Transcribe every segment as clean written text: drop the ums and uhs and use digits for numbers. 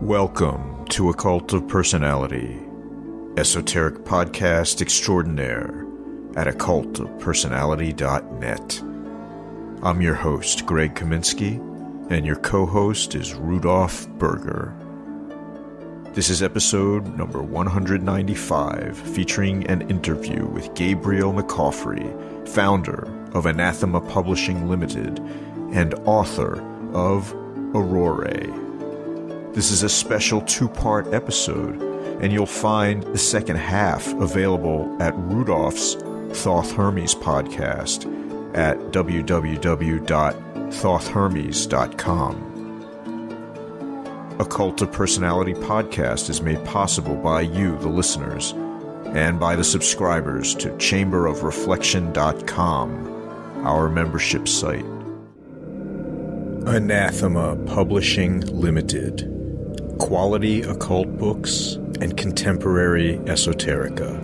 Welcome to Occult of Personality, esoteric podcast extraordinaire at occultofpersonality.net. I'm your host, Greg Kaminsky, and your co-host is Rudolph Berger. This is episode number 195, featuring an interview with Gabriel McCaughry, founder of Anathema Publishing Limited and author of Auroræ. This is a special two-part episode, and you'll find the second half available at Rudolph's Thoth Hermes podcast at www.thothhermes.com. Occult of Personality podcast is made possible by you, the listeners, and by the subscribers to chamberofreflection.com, our membership site. Anathema Publishing Limited. Quality occult books and contemporary esoterica.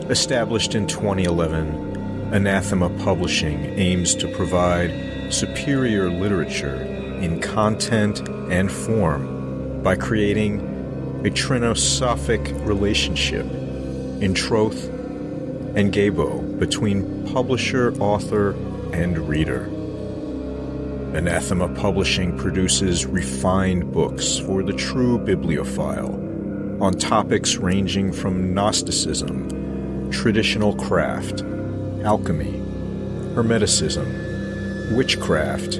Established in 2011, Anathema Publishing aims to provide superior literature in content and form by creating a trinosophic relationship in troth and gabo between publisher, author, and reader. Anathema Publishing produces refined books for the true bibliophile on topics ranging from Gnosticism, traditional craft, alchemy, Hermeticism, witchcraft,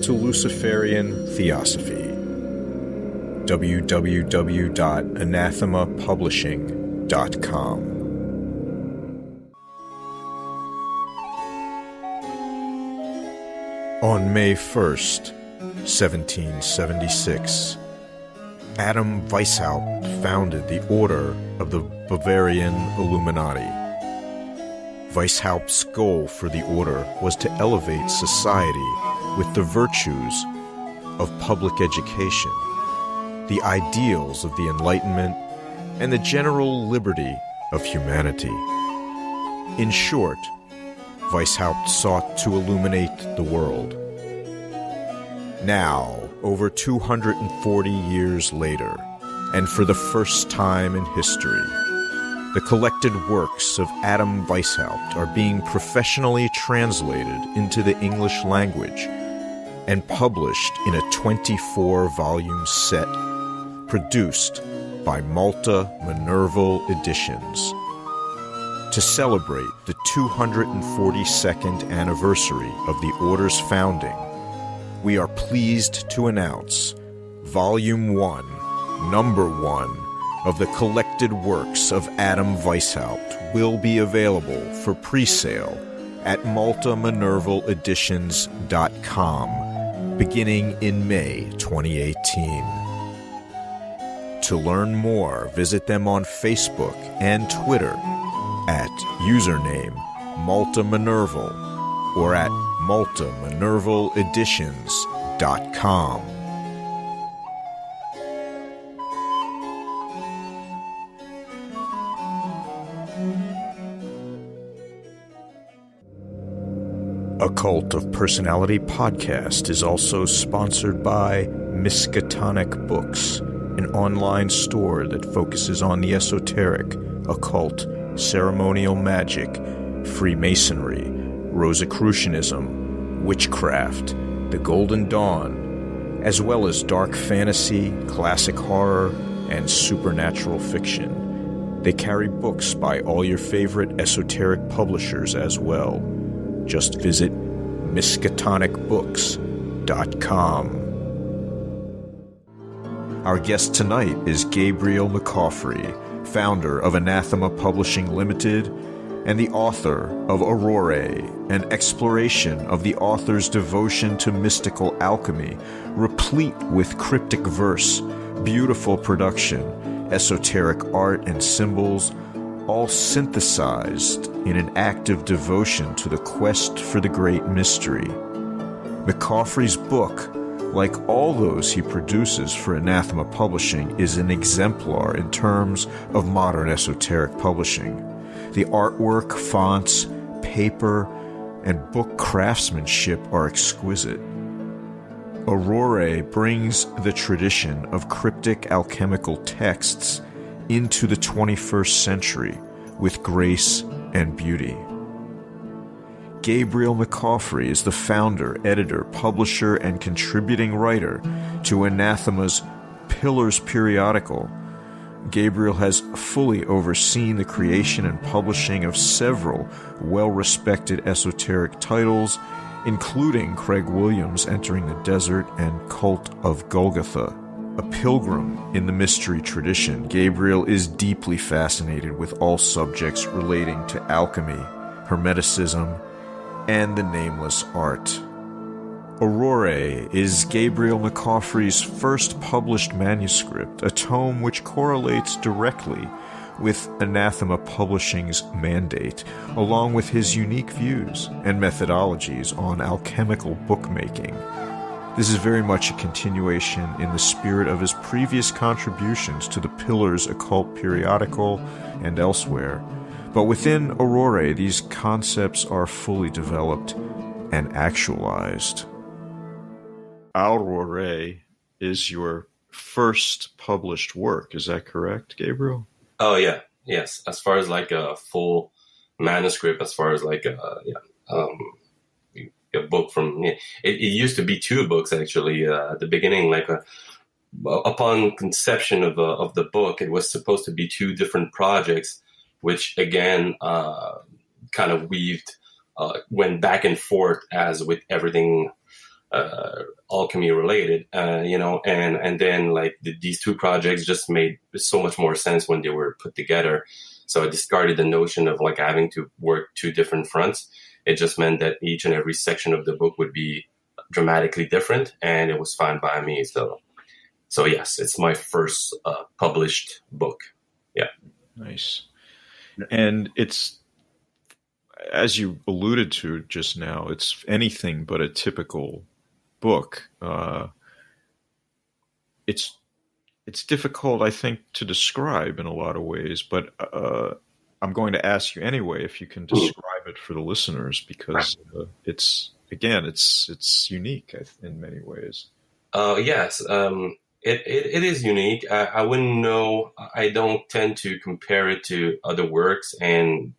to Luciferian theosophy. www.anathemapublishing.com. On May 1st, 1776, Adam Weishaupt founded the Order of the Bavarian Illuminati. Weishaupt's goal for the order was to elevate society with the virtues of public education, the ideals of the Enlightenment, and the general liberty of humanity. In short, Weishaupt sought to illuminate the world. Now, over 240 years later, and for the first time in history, the collected works of Adam Weishaupt are being professionally translated into the English language and published in a 24-volume set produced by Malta Minerval Editions. To celebrate the 242nd anniversary of the Order's founding, we are pleased to announce Volume 1, Number 1 of the collected works of Adam Weishaupt will be available for pre-sale at maltaminervaleditions.com beginning in May 2018. To learn more, visit them on Facebook and Twitter at username Malta Minerval or at maltaminervaleditions.com. Occult of Personality podcast is also sponsored by Miskatonic Books, an online store that focuses on the esoteric, occult, ceremonial magic, Freemasonry, Rosicrucianism, witchcraft, the Golden Dawn, as well as dark fantasy, classic horror, and supernatural fiction. They carry books by all your favorite esoteric publishers as well. Just visit miskatonicbooks.com. Our guest tonight is Gabriel McCaughry, founder of Anathema Publishing Limited and the author of Auroræ, an exploration of the author's devotion to mystical alchemy, replete with cryptic verse, beautiful production, esoteric art and symbols, all synthesized in an active devotion to the quest for the great mystery. McCaughry's book, like all those he produces for Anathema Publishing, is an exemplar in terms of modern esoteric publishing. The artwork, fonts, paper, and book craftsmanship are exquisite. Auroræ brings the tradition of cryptic alchemical texts into the 21st century with grace and beauty. Gabriel McCaughry is the founder, editor, publisher, and contributing writer to Anathema's periodical. Gabriel has fully overseen the creation and publishing of several well-respected esoteric titles, including Craig Williams' Entering the Desert and Cult of Golgotha. A pilgrim in the mystery tradition, Gabriel is deeply fascinated with all subjects relating to alchemy, Hermeticism, and the Nameless Arte. Auroræ is Gabriel McCaughry's first published manuscript, a tome which correlates directly with Anathema Publishing's mandate, along with his unique views and methodologies on alchemical bookmaking. This is very much a continuation in the spirit of his previous contributions to the Pillar's occult periodical and elsewhere, but within Auroræ these concepts are fully developed and actualized. Auroræ is your first published work, is that correct, Gabriel? Oh, yeah. Yes. As far as like a full manuscript, as far as like a book from, it used to be 2 books actually at the beginning, like upon conception of the book, it was supposed to be 2 different projects, which again kind of went back and forth as with everything alchemy related, and then like these 2 projects just made so much more sense when they were put together. So I discarded the notion of like having to work 2 different fronts. It just meant that each and every section of the book would be dramatically different, and it was fine by me. So yes, it's my first published book. Yeah. Nice. And it's, as you alluded to just now, it's anything but a typical book. It's difficult, I think, to describe in a lot of ways, but I'm going to ask you anyway if you can describe it for the listeners, because it's unique in many ways. Yes, it is unique. I wouldn't know. I don't tend to compare it to other works, and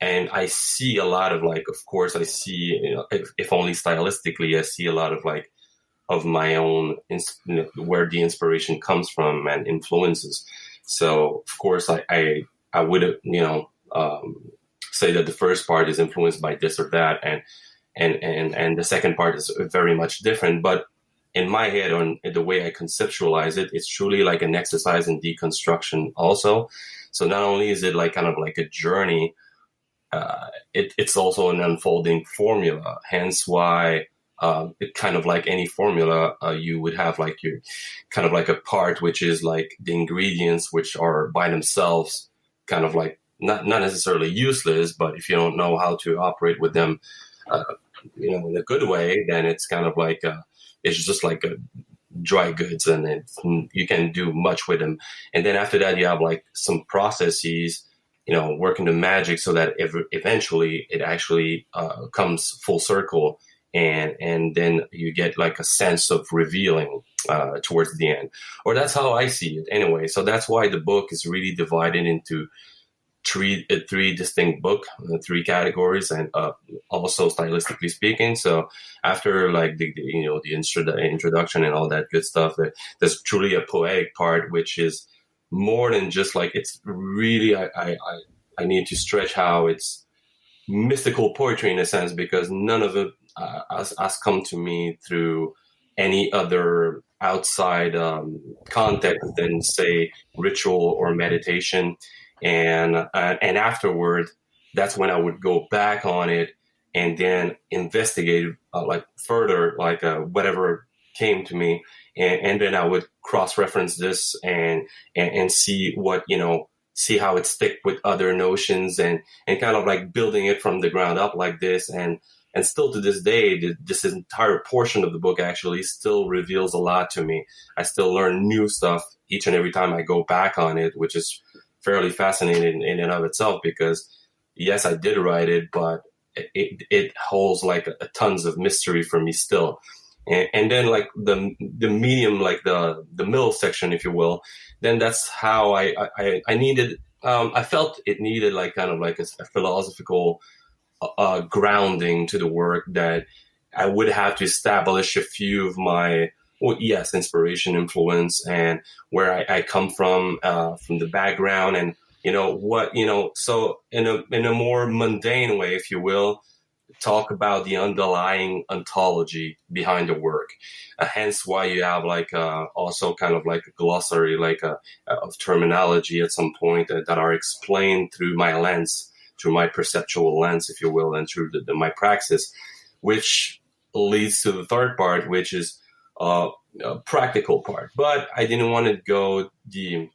I see a lot of like, of course, I see, if only stylistically, I see a lot of like of my own, where the inspiration comes from and influences. So of course, I would say that the first part is influenced by this or that, and the second part is very much different. But in my head, on the way I conceptualize it, it's truly like an exercise in deconstruction also. So not only is it like kind of like a journey, it's also an unfolding formula. Hence why it kind of like any formula, you would have like your kind of like a part which is like the ingredients, which are by themselves kind of like not necessarily useless, but if you don't know how to operate with them, in a good way, then it's kind of like it's just like a dry goods, and you can do much with them. And then after that, you have like some processes, working the magic so that eventually it actually comes full circle, and then you get like a sense of revealing towards the end. Or that's how I see it anyway. So that's why the book is really divided into three distinct book, 3 categories, and also stylistically speaking. So after like the introduction and all that good stuff, there's truly a poetic part, which is more than just like, it's really, I need to stretch how it's mystical poetry in a sense, because none of it has come to me through any other outside context than say ritual or meditation. And afterward, that's when I would go back on it and then investigate like further, like whatever came to me, and then I would cross-reference this and see what, see how it stick with other notions, and kind of like building it from the ground up like this. And still to this day, this entire portion of the book actually still reveals a lot to me. I still learn new stuff each and every time I go back on it, which is fairly fascinating in and of itself, because yes, I did write it, but it holds like a tons of mystery for me still. and then like the medium, like the middle section, if you will. Then that's how I needed. I felt it needed like kind of like a philosophical grounding to the work, that I would have to establish a few of my, well, yes, inspiration, influence, and where I come from the background, and so in a more mundane way, if you will, talk about the underlying ontology behind the work. Hence why you have like also kind of like a glossary, like of terminology at some point that are explained through my lens, through my perceptual lens, if you will, and through my praxis, which leads to the third part, which is a practical part. But I didn't want to go the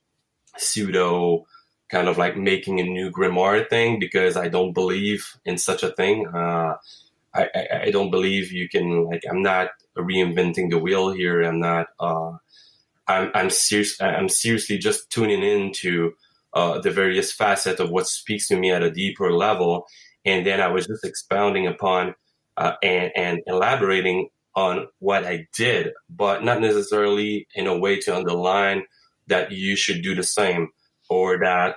pseudo kind of like making a new grimoire thing, because I don't believe in such a thing. I don't believe you can, like, I'm not reinventing the wheel here. I'm not, I'm seriously just tuning into the various facets of what speaks to me at a deeper level. And then I was just expounding upon and elaborating on what I did, but not necessarily in a way to underline that you should do the same, or that,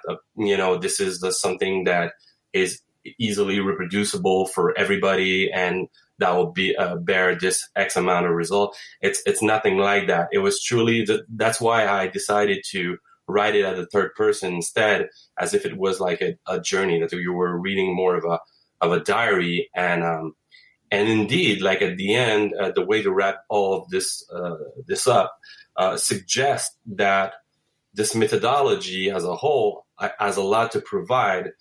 this is something that is easily reproducible for everybody and that will be bear this X amount of result. It's nothing like that. It was truly, that's why I decided to write it at the third person instead, as if it was like a journey, that you were reading more of a diary. And indeed, like at the end, the way to wrap all of this up suggests that this methodology as a whole has a lot to provide,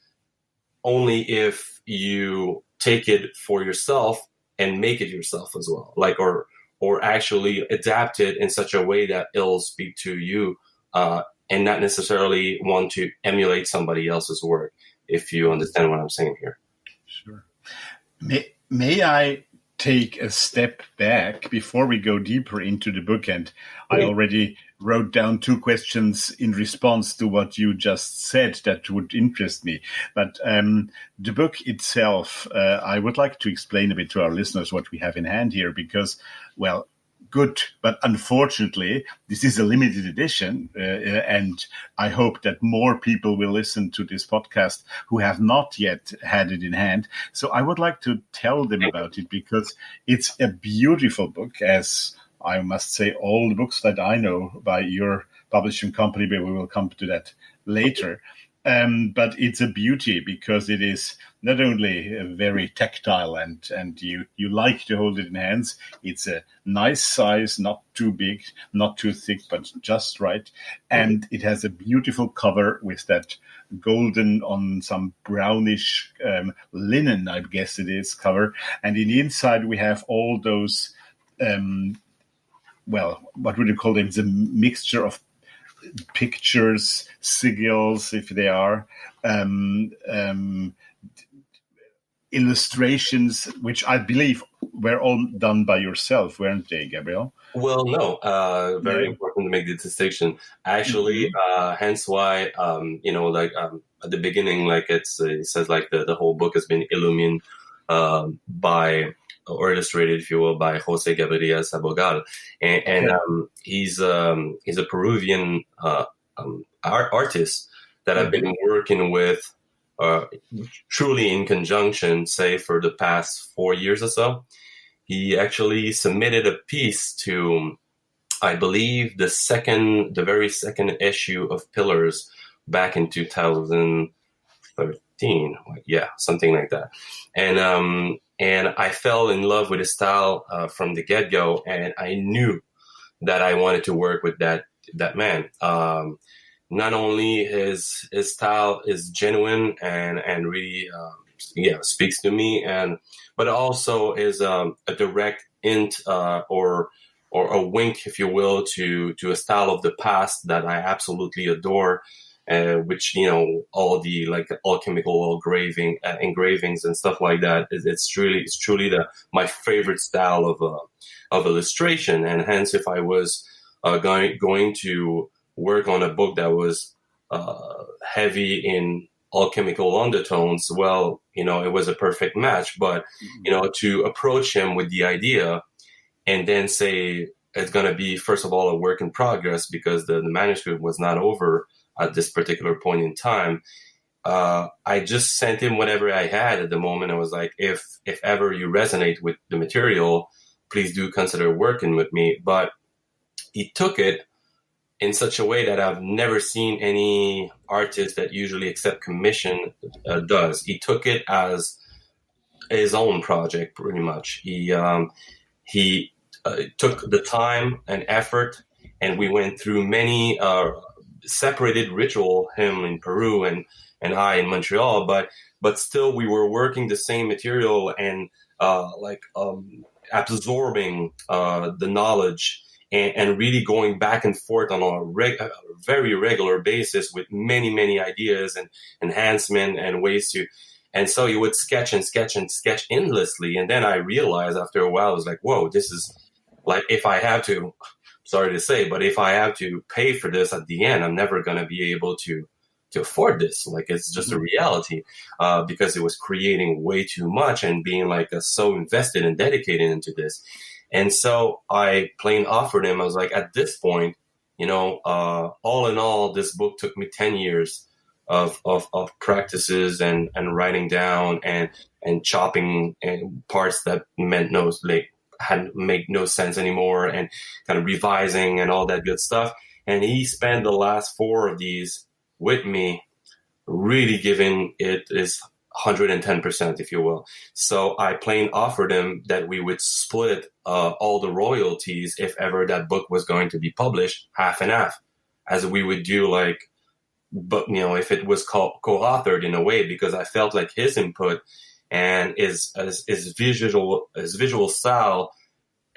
only if you take it for yourself and make it yourself as well, like, or actually adapt it in such a way that it'll speak to you, and not necessarily want to emulate somebody else's work, if you understand what I'm saying here. Sure. May I take a step back before we go deeper into the book? And I already wrote down 2 questions in response to what you just said that would interest me. But the book itself, I would like to explain a bit to our listeners what we have in hand here, because, well, good, but unfortunately, this is a limited edition, and I hope that more people will listen to this podcast who have not yet had it in hand. So I would like to tell them about it, because it's a beautiful book, as I must say all the books that I know by your publishing company, but we will come to that later. But it's a beauty because it is not only very tactile and you like to hold it in hands. It's a nice size, not too big, not too thick, but just right. And it has a beautiful cover with that golden on some brownish linen, I guess it is, cover. And in the inside, we have all those, what would you call them? It's a mixture of pictures, sigils, if they are, illustrations, which I believe were all done by yourself, weren't they, Gabriel? Well, no, very important to make the distinction. Actually, hence why, at the beginning, like it says, like the whole book has been illumined by, or illustrated, if you will, by Jose Gabriel Sabogal, and he's a Peruvian artist that I've been working with truly in conjunction, say, for the past 4 years or so. He actually submitted a piece to, I believe, the very second issue of Pillars back in 2013. Yeah, something like that. And I fell in love with his style from the get-go, and I knew that I wanted to work with that man. Not only his style is genuine and really speaks to me, but also is a direct hint or a wink, if you will, to a style of the past that I absolutely adore. Which, all the like alchemical engravings and stuff like that. It's truly my favorite style of illustration. And hence, if I was going to work on a book that was heavy in alchemical undertones, well, it was a perfect match. But to approach him with the idea and then say it's going to be, first of all, a work in progress because the manuscript was not over at this particular point in time. I just sent him whatever I had at the moment. I was like, if ever you resonate with the material, please do consider working with me. But he took it in such a way that I've never seen any artist that usually accept commission does. He took it as his own project, pretty much. He took the time and effort, and we went through many separated ritual, him in Peru and I in Montreal, but still we were working the same material and absorbing the knowledge and really going back and forth on a very regular basis with many ideas and enhancement and ways to. And so you would sketch and sketch and sketch endlessly. And then I realized after a while, I was like, whoa, this is like, if I have to, sorry to say, but if I have to pay for this at the end, I'm never going to be able to afford this. Like, it's just a reality, because it was creating way too much and being like so invested and dedicated into this. And so I plain offered him, I was like, at this point, all in all, this book took me 10 years of practices and writing down and chopping and parts that hadn't made no sense anymore and kind of revising and all that good stuff. And he spent the last 4 of these with me, really giving it his 110%, if you will. So I plain offered him that we would split all the royalties if ever that book was going to be published, half and half, as we would do but if it was co-authored in a way, because I felt like his input and his visual style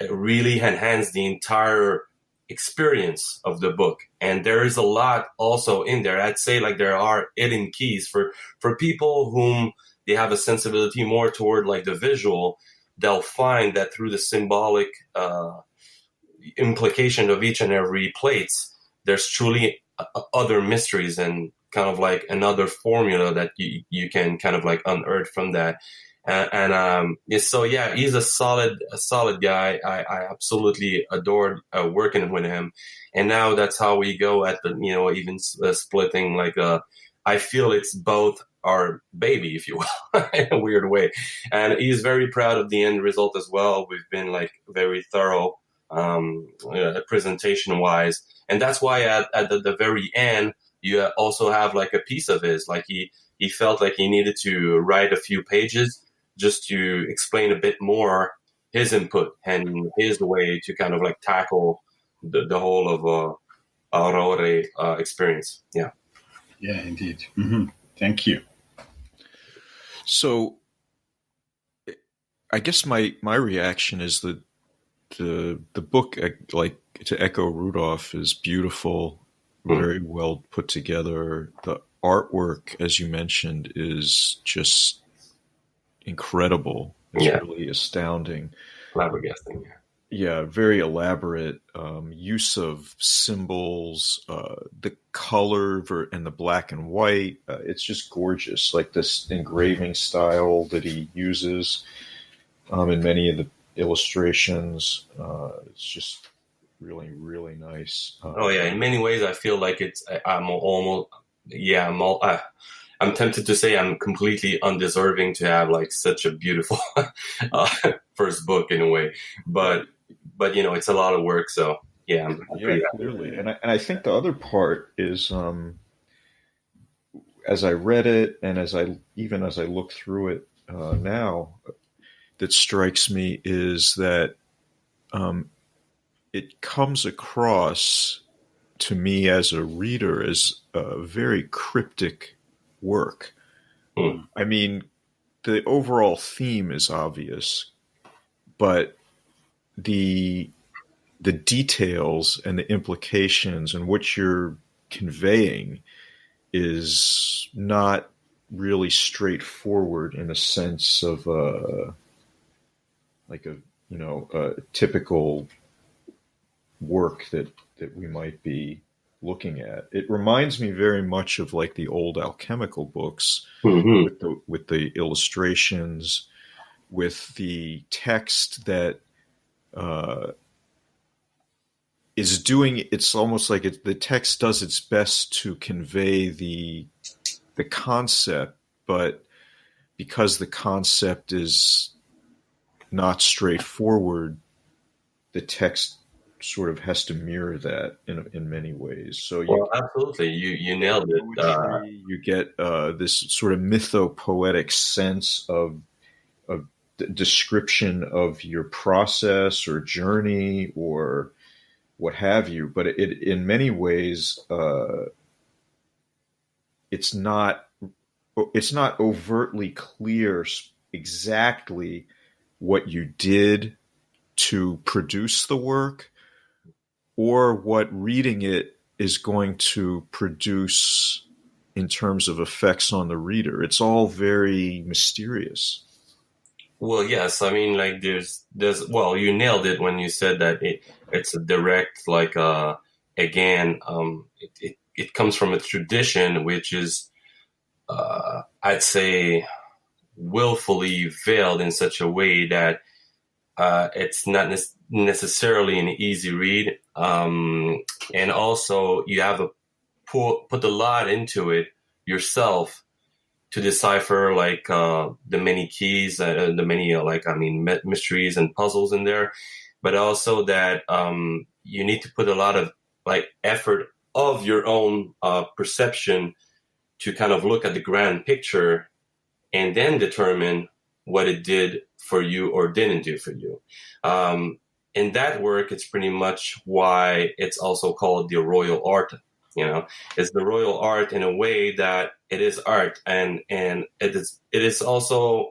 really enhanced the entire experience of the book. And there is a lot also in there. I'd say like there are hidden keys for people whom they have a sensibility more toward like the visual. They'll find that through the symbolic implication of each and every plates, there's truly other mysteries and kind of like another formula that you can kind of like unearth from that. So yeah, he's a solid guy. I absolutely adored working with him, and now that's how we go at the even splitting like I feel it's both our baby, if you will, in a weird way, and he's very proud of the end result as well. We've been like very thorough presentation wise, and that's why at the very end you also have like a piece of his, like he felt like he needed to write a few pages just to explain a bit more his input and his way to kind of like tackle the whole of Auroræ experience. Yeah. Yeah, indeed. Mm-hmm. Thank you. So I guess my reaction is that the book, like to echo Rudolph, is beautiful, very well put together. The artwork, as you mentioned, is just incredible. It's really astounding. Flabbergasting. Yeah, very elaborate use of symbols, the color and the black and white. It's just gorgeous, like this engraving style that he uses in many of the illustrations. It's just really, really nice. In many ways, I feel like I'm tempted to say I'm completely undeserving to have like such a beautiful first book in a way, but it's a lot of work. So yeah, clearly. And I think the other part is, as I read it and as I look through it now, that strikes me is that it comes across to me as a reader as a very cryptic work. I mean, the overall theme is obvious, but the details and the implications and what you're conveying is not really straightforward in a sense of a typical work that we might be looking at. It reminds me very much of like the old alchemical books, with the illustrations, with the text that is doing. It's almost like the text does its best to convey the concept, but because the concept is not straightforward, the text sort of has to mirror that in many ways. So absolutely, you nailed it. Poetry, you get this sort of mythopoetic sense of description of your process or journey or what have you. But it in many ways, it's not overtly clear exactly what you did to produce the work, or what reading it is going to produce in terms of effects on the reader. It's all very mysterious. Well, yes, I mean, like there's well, you nailed it when you said that it's a direct, like again, it comes from a tradition which is I'd say willfully veiled in such a way that it's not necessarily an easy read, and also you have to put a lot into it yourself to decipher like the many keys, the many mysteries and puzzles in there, but also that you need to put a lot of like effort of your own perception to kind of look at the grand picture and then determine what it did for you or didn't do for you. In that work, it's pretty much why it's also called the royal art. It's the royal art in a way that it is art, and it is also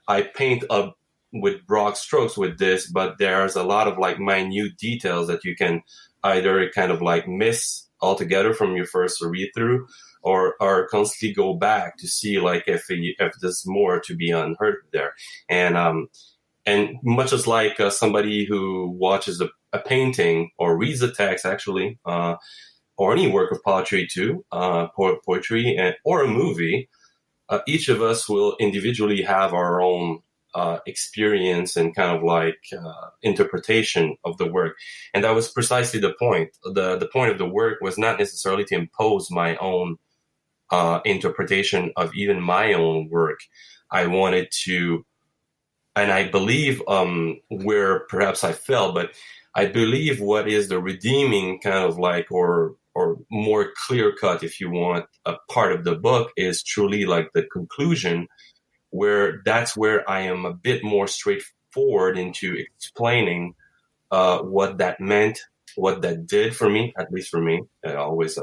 I paint up with broad strokes with this, but there's a lot of like minute details that you can either kind of like miss altogether from your first read through, or constantly go back to see like if there's more to be unheard there. And much as like somebody who watches a painting or reads a text actually, or any work of poetry too, poetry or a movie, each of us will individually have our own experience and kind of like interpretation of the work. And that was precisely the point. The point of the work was not necessarily to impose my own interpretation of even my own work. I wanted to, and I believe where perhaps I fell, but I believe what is the redeeming kind of like, or more clear cut, if you want, a part of the book is truly like the conclusion, where that's where I am a bit more straightforward into explaining what that meant, what that did for me, at least for me, always,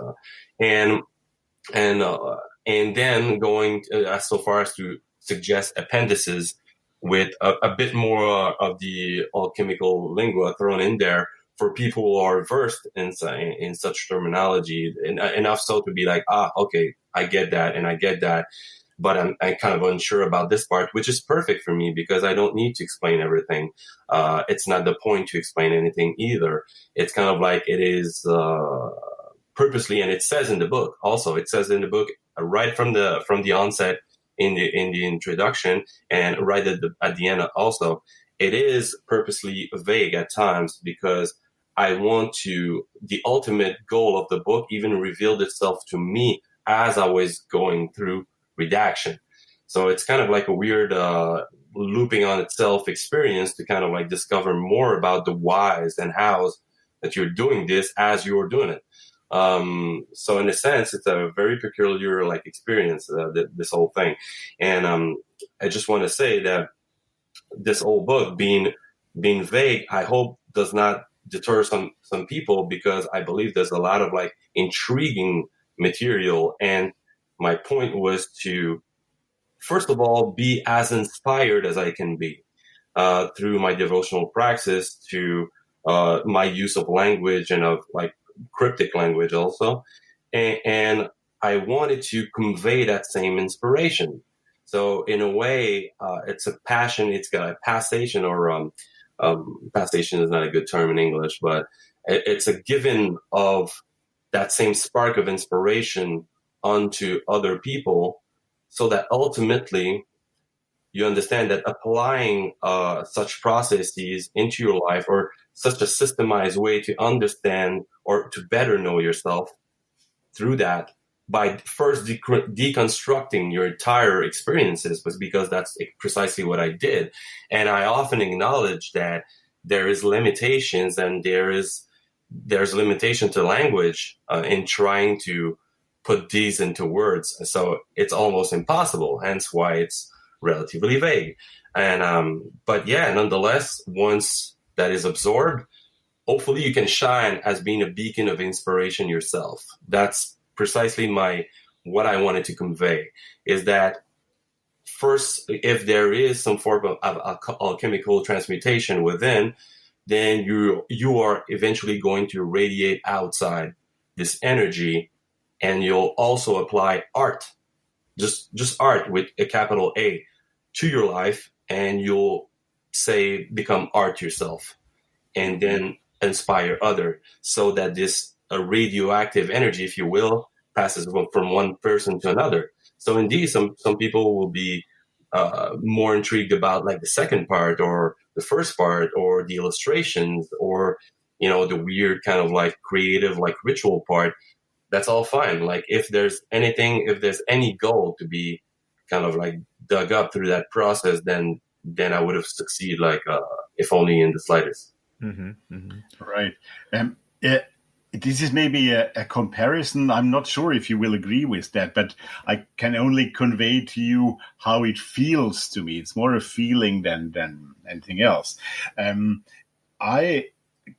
and then going so far as to suggest appendices with a bit more of the alchemical lingua thrown in there for people who are versed in such terminology, and enough so to be like, okay, I get that, and I get that, but I'm kind of unsure about this part, which is perfect for me because I don't need to explain everything. It's not the point to explain anything either. It's kind of like it is purposely, and it says in the book also. It says in the book right from the onset in the introduction, and right at the end also. It is purposely vague at times because I want to, the ultimate goal of the book even revealed itself to me as I was going through redaction. So it's kind of like a weird looping on itself experience to kind of like discover more about the whys and hows that you're doing this as you're doing it. So in a sense, it's a very peculiar like experience, this whole thing. And I just want to say that this whole book being vague, I hope does not deter some people, because I believe there's a lot of like intriguing material. And my point was to, first of all, be as inspired as I can be through my devotional praxis, to my use of language and of like cryptic language also. And I wanted to convey that same inspiration. So in a way, it's a passion. It's got a passation, or passation is not a good term in English, but it's a giving of that same spark of inspiration onto other people, so that ultimately you understand that applying such processes into your life, or such a systemized way to understand or to better know yourself through that, by first deconstructing your entire experiences, was because that's precisely what I did. And I often acknowledge that there is limitations, and there's limitation to language in trying to put these into words. So it's almost impossible, hence why it's relatively vague. And but yeah, nonetheless, once that is absorbed, hopefully you can shine as being a beacon of inspiration yourself. That's precisely what I wanted to convey, is that first, if there is some form of alchemical transmutation within, then you are eventually going to radiate outside this energy, and you'll also apply art, just art with a capital A, to your life, and you'll become art yourself, and then inspire other, so that this radioactive energy, if you will, passes from one person to another. So indeed, some people will be more intrigued about like the second part or the first part or the illustrations or, the weird kind of like creative, like ritual part. That's all fine. Like if there's any goal to be kind of like dug up through that process, then I would have succeeded, like if only in the slightest. Mm-hmm, mm-hmm. Right. This is maybe a comparison. I'm not sure if you will agree with that, but I can only convey to you how it feels to me. It's more a feeling than anything else. I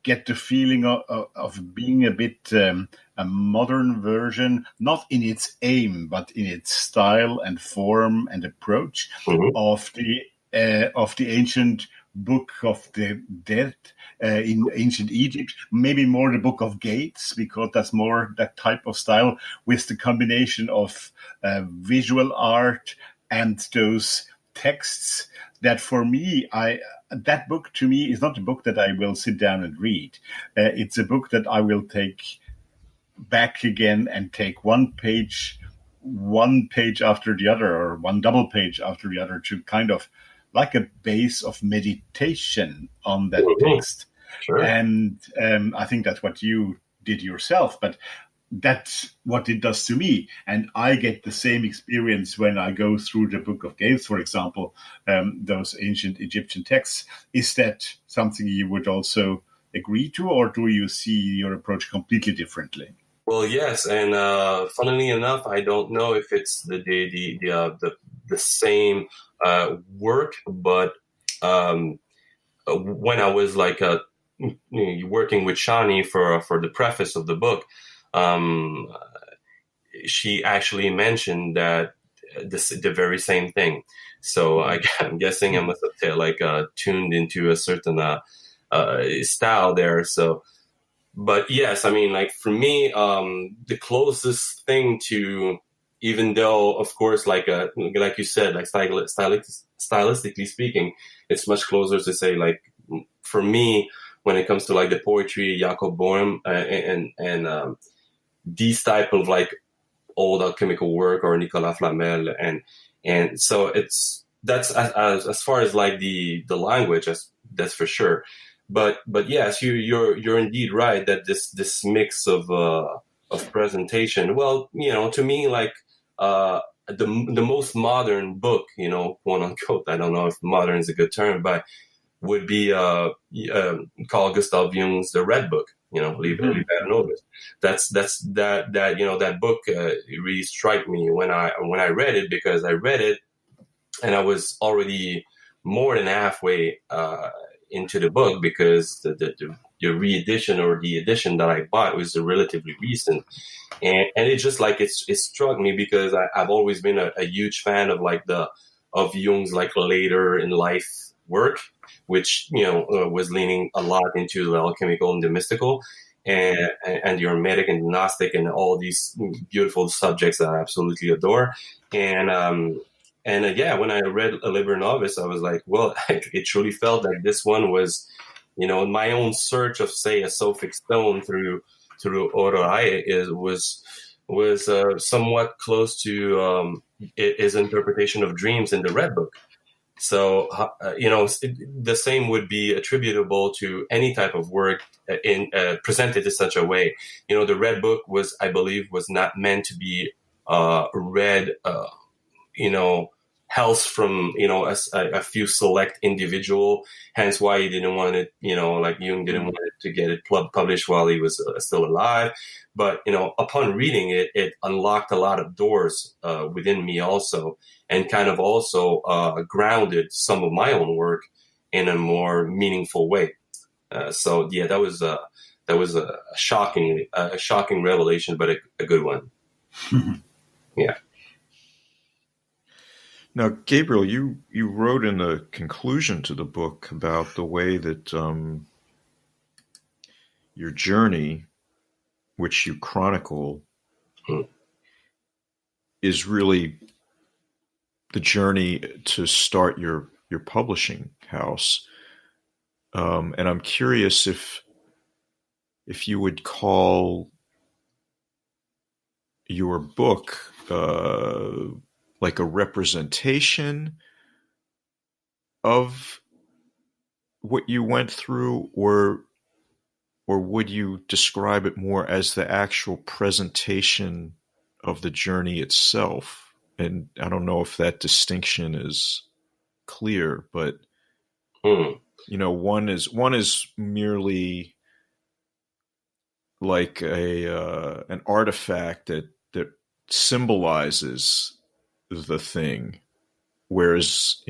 get the feeling of being a bit a modern version, not in its aim, but in its style and form and approach, mm-hmm. of the ancient Book of the Dead in ancient Egypt, maybe more the Book of Gates, because that's more that type of style, with the combination of visual art and those texts that for me, that book to me is not a book that I will sit down and read. It's a book that I will take back again and take one page after the other, or one double page after the other, to kind of like a base of meditation on that text. Sure. And I think that's what you did yourself, but that's what it does to me. And I get the same experience when I go through the Book of Gates, for example, those ancient Egyptian texts. Is that something you would also agree to, or do you see your approach completely differently? Well, yes, and funnily enough, I don't know if it's the same work, but when I was like working with Shani for the preface of the book, she actually mentioned that the very same thing. So I'm guessing I must have tuned into a certain style there. So. But yes, I mean, like for me, the closest thing to, even though, of course, like you said, like stylistically speaking, it's much closer to say, like, for me, when it comes to like the poetry, Jacob Boehm and these type of like old alchemical work, or Nicolas Flamel, and so that's as far as like the language, that's for sure. But yes, you're indeed right that this mix of presentation. Well, to me, like the most modern book, quote unquote. I don't know if modern is a good term, but would be Carl Gustav Jung's The Red Book. Liber Nobis. That's that book really struck me when I read it, because I read it and I was already more than halfway into the book, because the re-edition or the edition that I bought was relatively recent, and it just like it struck me, because I've always been a huge fan of like of Jung's like later in life work, which was leaning a lot into the alchemical and the mystical, and the Hermetic and Gnostic, and all these beautiful subjects that I absolutely adore, And when I read A Liber Novice, I was like, well, it truly felt like this one was, my own search of, say, a Sophic stone through Auroræ was somewhat close to his interpretation of dreams in the Red Book. So, the same would be attributable to any type of work presented in such a way. The Red Book I believe, was not meant to be read, house from, a few select individual. Hence why he didn't want it, like Jung didn't want it to get it published while he was still alive. But, upon reading it, it unlocked a lot of doors within me also, and kind of also grounded some of my own work in a more meaningful way. So yeah, that was a shocking revelation, but a good one. Yeah. Now, Gabriel, you wrote in the conclusion to the book about the way that your journey, which you chronicle, is really the journey to start your publishing house. And I'm curious if you would call your book like a representation of what you went through, or would you describe it more as the actual presentation of the journey itself? And I don't know if that distinction is clear, but one is merely like an artifact that symbolizes the thing, whereas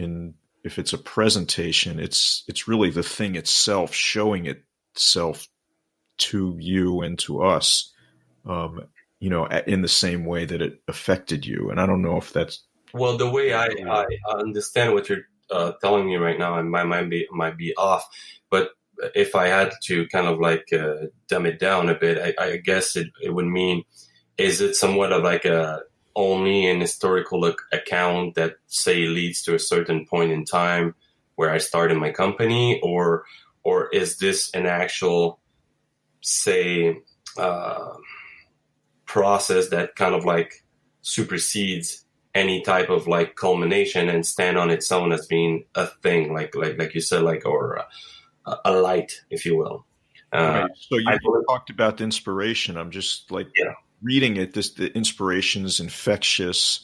if it's a presentation, it's really the thing itself showing itself to you and to us, in the same way that it affected you. And I don't know if that's... Well, the way I understand what you're telling me right now, and might be off, but if I had to kind of like dumb it down a bit, I guess it would mean, is it somewhat of like only an historical account that, say, leads to a certain point in time where I started my company, or is this an actual, say, process that kind of like supersedes any type of like culmination and stand on its own as being a thing, like you said, or a light, if you will. Right. So you talked about the inspiration. I'm just reading it. The inspiration is infectious.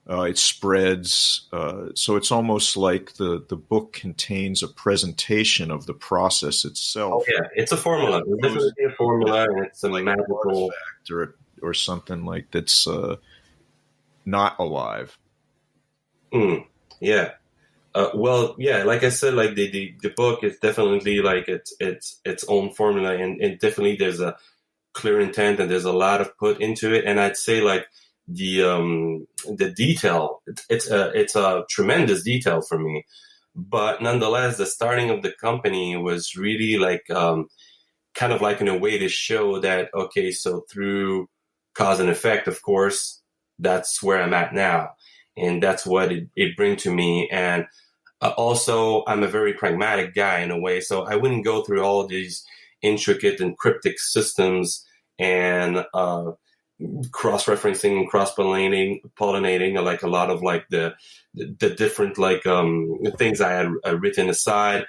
It spreads. So it's almost like the book contains a presentation of the process itself. Oh yeah, it's a formula. It's definitely a formula, and it's a like magical artifact or something like that's not alive. Yeah. Well, yeah, like I said, like the book is definitely like its own formula, and definitely there's a clear intent and there's a lot of put into it. And I'd say like the detail, it's a tremendous detail for me, but nonetheless, the starting of the company was really like kind of like in a way to show that, okay, so through cause and effect, of course, that's where I'm at now. And that's what it brings to me. And also, I'm a very pragmatic guy in a way, so I wouldn't go through all these intricate and cryptic systems and cross-referencing and cross-pollinating, like a lot of like the different like things I had written aside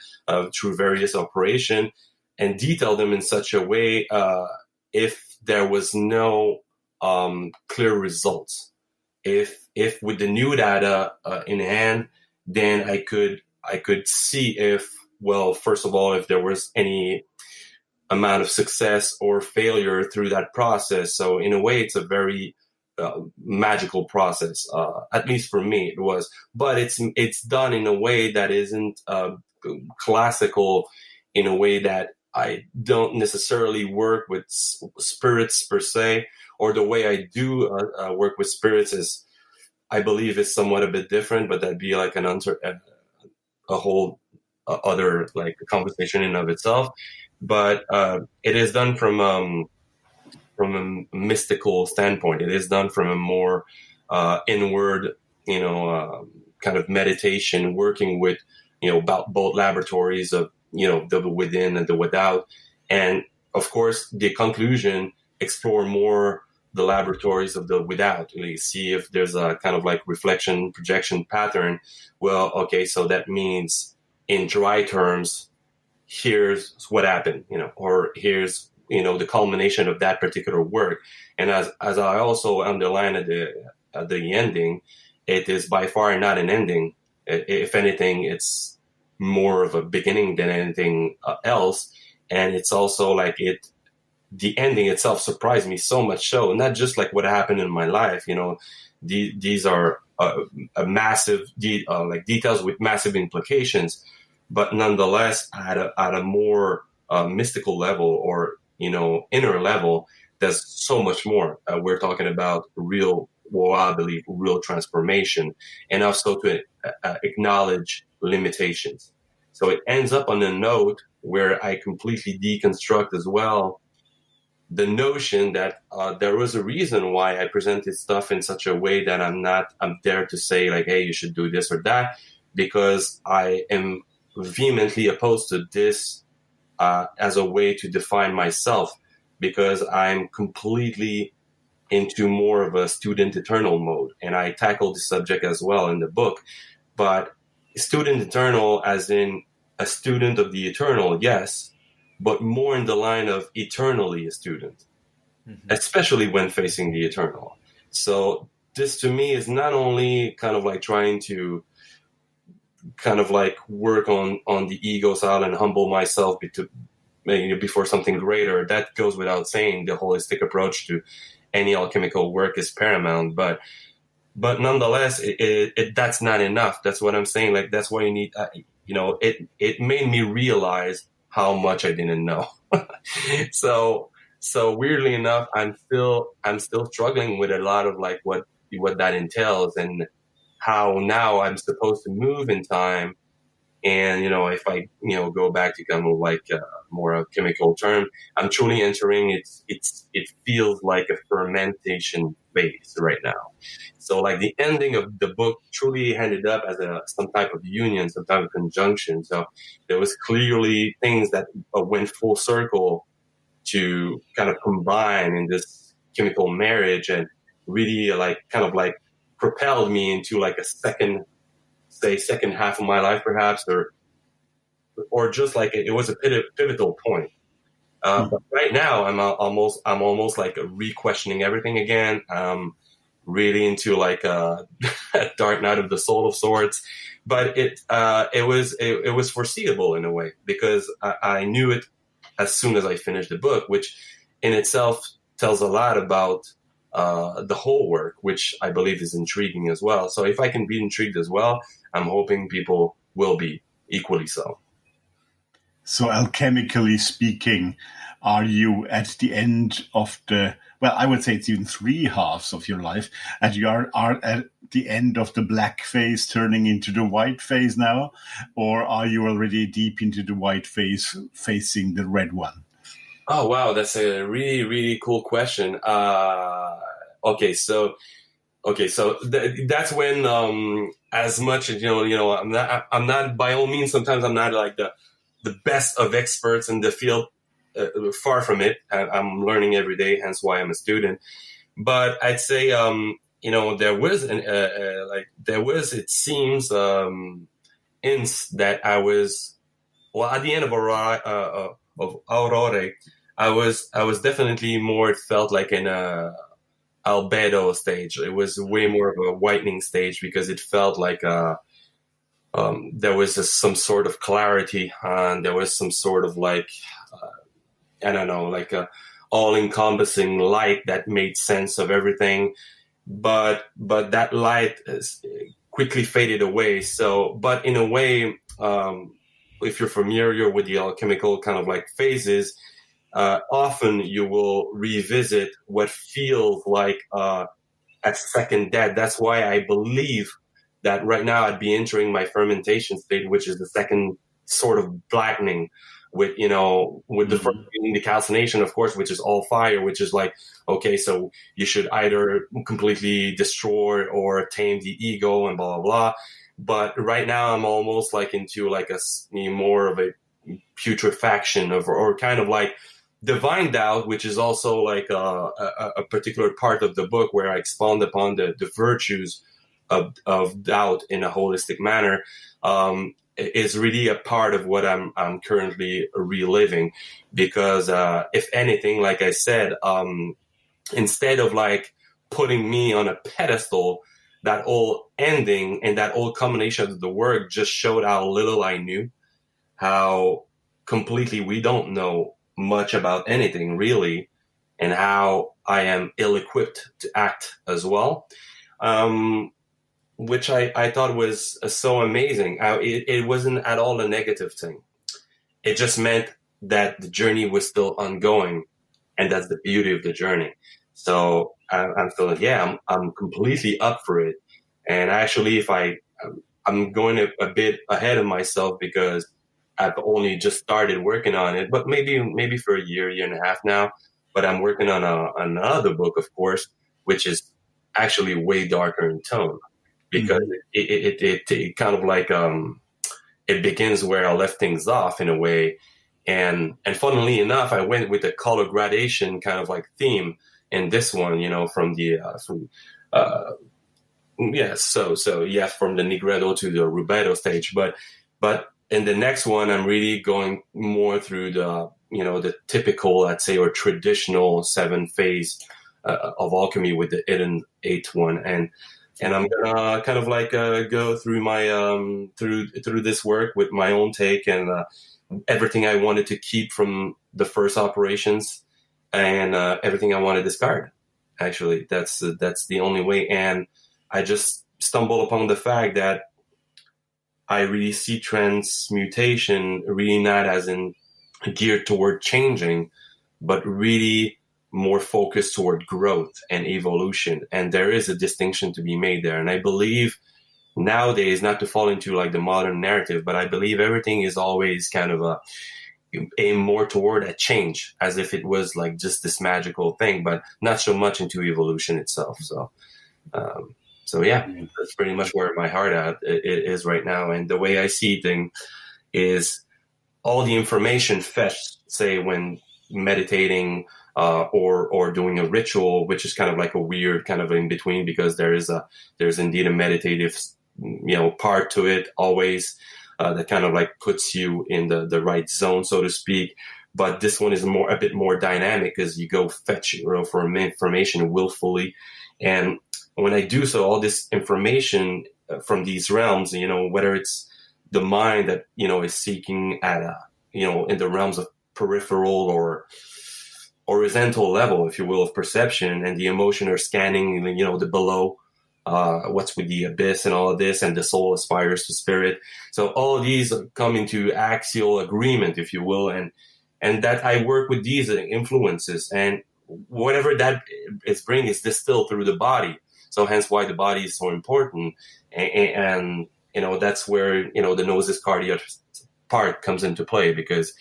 through various operation, and detail them in such a way if there was no clear results. If with the new data in hand, then I could see if, well, first of all, if there was any amount of success or failure through that process. So in a way, it's a very magical process. At least for me, it was. But it's done in a way that isn't classical, in a way that I don't necessarily work with spirits per se, or the way I do work with spirits is, I believe, is somewhat a bit different, but that'd be like a whole other like conversation in of itself. But it is done from a mystical standpoint. It is done from a more inward, kind of meditation, working with, about both laboratories of, the within and the without. And of course, the conclusion explore more the laboratories of the without, see if there's a kind of like reflection projection pattern. Well, okay, so that means in dry terms, here's what happened, or here's, the culmination of that particular work. And as I also underline at the ending, it is by far not an ending. If anything, it's more of a beginning than anything else. And it's also like the ending itself surprised me so much so, not just like what happened in my life, these are a massive, like details with massive implications, but nonetheless at a more mystical level or, inner level, there's so much more. We're talking about I believe real transformation, and also to acknowledge limitations. So it ends up on a note where I completely deconstruct as well the notion that there was a reason why I presented stuff in such a way that I'm there to say like, hey, you should do this or that, because I am vehemently opposed to this as a way to define myself, because I'm completely into more of a student eternal mode. And I tackle the subject as well in the book. But student eternal as in a student of the eternal, yes, but more in the line of eternally a student, especially when facing the eternal. So this to me is not only kind of like trying to kind of like work on the ego side and humble myself before something greater. That goes without saying. The holistic approach to any alchemical work is paramount, but nonetheless, that's not enough. That's what I'm saying. Like, that's why you need, it made me realize how much I didn't know. So weirdly enough, I'm still struggling with a lot of like what that entails, and how now I'm supposed to move in time. And, if I, go back to kind of like more a chemical term, I'm truly entering it feels like a fermentation phase right now. So like the ending of the book truly ended up as some type of union, some type of conjunction. So there was clearly things that went full circle to kind of combine in this chemical marriage, and really like kind of like propelled me into like a second half of my life, perhaps, or just like it was a pivotal point. But right now, I'm almost like re-questioning everything again. Really into like a dark night of the soul of sorts. But it was foreseeable in a way, because I knew it as soon as I finished the book, which in itself tells a lot about the whole work, which I believe is intriguing as well. So if I can be intrigued as well, I'm hoping people will be equally so. So alchemically speaking, are you at the end of I would say it's even 3 halves of your life, and you are at the end of the black phase turning into the white phase now, or are you already deep into the white phase facing the red one? Oh, wow. That's a really, really cool question. So that's when, as much as, I'm not by all means, sometimes I'm not like the best of experts in the field, far from it. I'm learning every day, hence why I'm a student. But I'd say, there was it seems, hints that I was, at the end of Auroræ, I was definitely more, it felt like an albedo stage. It was way more of a whitening stage, because it felt like there was some sort of clarity, and there was some sort of like, I don't know, like a all-encompassing light that made sense of everything. But that light is quickly faded away. So, but in a way, if you're familiar with the alchemical kind of like phases, often you will revisit what feels like a second death. That's why I believe that right now I'd be entering my fermentation state, which is the second sort of blackening, with the first being the calcination, of course, which is all fire, which is like, okay, so you should either completely destroy or tame the ego and blah, blah, blah. But right now I'm almost like into like more of a putrefaction or kind of like divine doubt, which is also like a particular part of the book where I expound upon the virtues of doubt in a holistic manner, is really a part of what I'm currently reliving. Because if anything, like I said, instead of like putting me on a pedestal, that old ending and that old combination of the work just showed how little I knew, how completely we don't know much about anything really, and how I am ill-equipped to act as well, which I thought was so amazing. It wasn't at all a negative thing. It just meant that the journey was still ongoing, and that's the beauty of the journey. So I'm feeling, I'm completely up for it. And actually, if I'm going a bit ahead of myself because I've only just started working on it, but maybe for a year and a half now. But I'm working on another book, of course, which is actually way darker in tone, because it kind of like it begins where I left things off in a way, and funnily enough, I went with the color gradation kind of like theme in this one, from the from the Negredo to the Rubedo stage, but in the next one, I'm really going more through the typical, I'd say, or traditional 7-phase of alchemy with the hidden 8th one, and I'm gonna kind of like go through my through this work with my own take and everything I wanted to keep from the first operations, and everything I want to discard. Actually, that's the only way. And I just stumbled upon the fact that I really see transmutation really not as in geared toward changing, but really more focused toward growth and evolution. And there is a distinction to be made there. And I believe nowadays, not to fall into like the modern narrative, but I believe everything is always kind of aim more toward a change, as if it was like just this magical thing, but not so much into evolution itself. So yeah, that's pretty much where my heart at it is right now. And the way I see things is all the information fetched, say, when meditating or doing a ritual, which is kind of like a weird kind of in between, because there's indeed a meditative, part to it always that kind of like puts you in the right zone, so to speak. But this one is a bit more dynamic, as you go fetch for information willfully. And when I do so, all this information from these realms, whether it's the mind that, is seeking at in the realms of peripheral or horizontal level, if you will, of perception, and the emotion are scanning, the below, what's with the abyss and all of this, and the soul aspires to spirit. So all of these come into axial agreement, if you will, and that I work with these influences, and whatever that is bringing is distilled through the body. So hence why the body is so important. And that's where, the gnosis cardiac part comes into play, because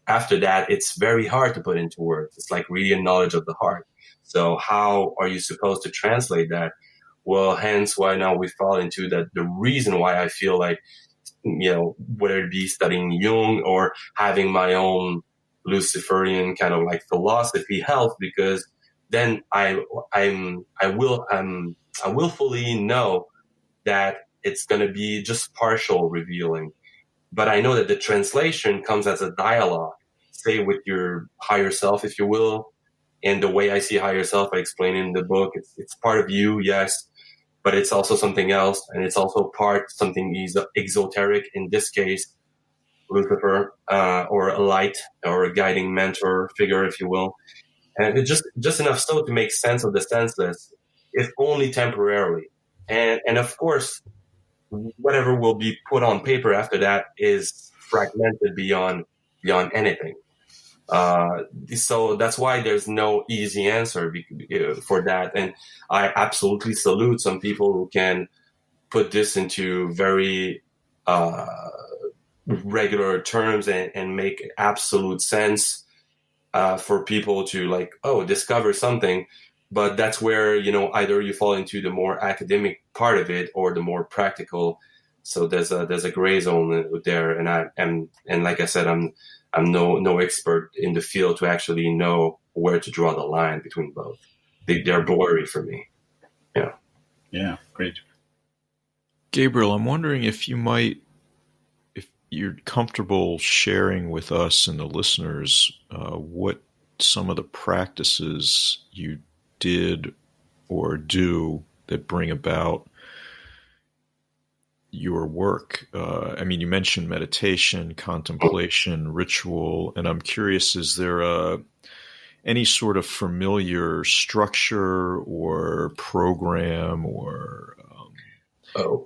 after that, it's very hard to put into words. It's like really a knowledge of the heart. So how are you supposed to translate that? Well, hence why now we fall into that. The reason why I feel like, whether it be studying Jung or having my own Luciferian kind of like philosophy helps, because then I willfully know that it's going to be just partial revealing. But I know that the translation comes as a dialogue, say with your higher self, if you will. And the way I see higher self, I explain in the book, it's part of you, yes, but it's also something else. And it's also something exoteric, in this case, Lucifer, or a light or a guiding mentor figure, if you will. And it's just enough so to make sense of the senseless, if only temporarily. And of course, whatever will be put on paper after that is fragmented beyond anything. So that's why there's no easy answer for that. And I absolutely salute some people who can put this into very regular terms and make absolute sense for people to discover something. But that's where, either you fall into the more academic part of it or the more practical. So there's a gray zone there. And like I said, I'm no expert in the field to actually know where to draw the line between both. They're blurry for me. Yeah. Yeah, great. Gabriel, I'm wondering if you're comfortable sharing with us and the listeners what some of the practices you did or do that bring about your work. I mean, you mentioned meditation, contemplation, ritual, and I'm curious, is there any sort of familiar structure or program or